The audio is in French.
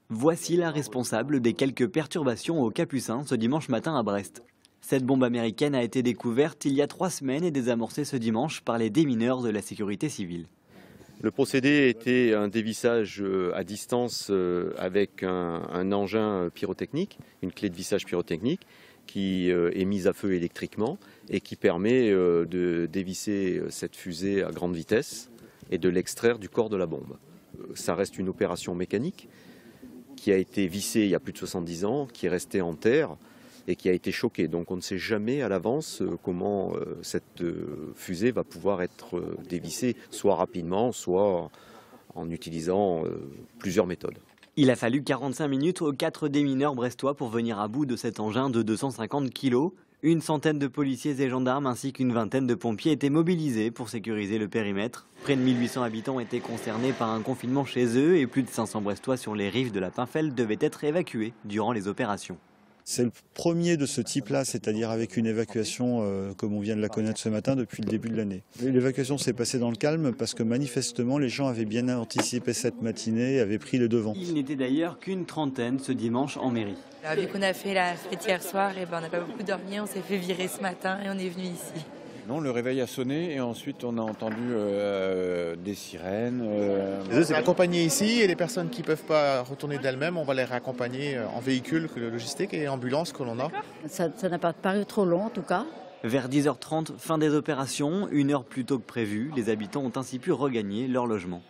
Voici la responsable des quelques perturbations aux Capucins ce dimanche matin à Brest. Cette bombe américaine a été découverte il y a 3 semaines et désamorcée ce dimanche par les démineurs de la sécurité civile. Le procédé était un dévissage à distance avec un engin pyrotechnique, une clé de vissage pyrotechnique qui est mise à feu électriquement et qui permet de dévisser cette fusée à grande vitesse et de l'extraire du corps de la bombe. Ça reste une opération mécanique qui a été vissée il y a plus de 70 ans, qui est restée en terre et qui a été choquée. Donc on ne sait jamais à l'avance comment cette fusée va pouvoir être dévissée, soit rapidement, soit en utilisant plusieurs méthodes. Il a fallu 45 minutes aux 4 démineurs brestois pour venir à bout de cet engin de 250 kg. Une centaine de policiers et gendarmes ainsi qu'une vingtaine de pompiers étaient mobilisés pour sécuriser le périmètre. Près de 1800 habitants étaient concernés par un confinement chez eux et plus de 500 brestois sur les rives de la Pinfeld devaient être évacués durant les opérations. C'est le premier de ce type-là, c'est-à-dire avec une évacuation comme on vient de la connaître ce matin depuis le début de l'année. L'évacuation s'est passée dans le calme parce que manifestement les gens avaient bien anticipé cette matinée et avaient pris le devant. Il n'était d'ailleurs qu'une trentaine ce dimanche en mairie. Vu qu'on a fait la fête hier soir, on n'a pas beaucoup dormi, on s'est fait virer ce matin et on est venu ici. Non, le réveil a sonné et ensuite on a entendu des sirènes. C'est accompagné ici et les personnes qui ne peuvent pas retourner d'elles-mêmes, on va les raccompagner en véhicule logistique et ambulance que l'on a. Ça n'a pas paru trop long en tout cas. Vers 10h30, fin des opérations, 1 heure plus tôt que prévu, les habitants ont ainsi pu regagner leur logement.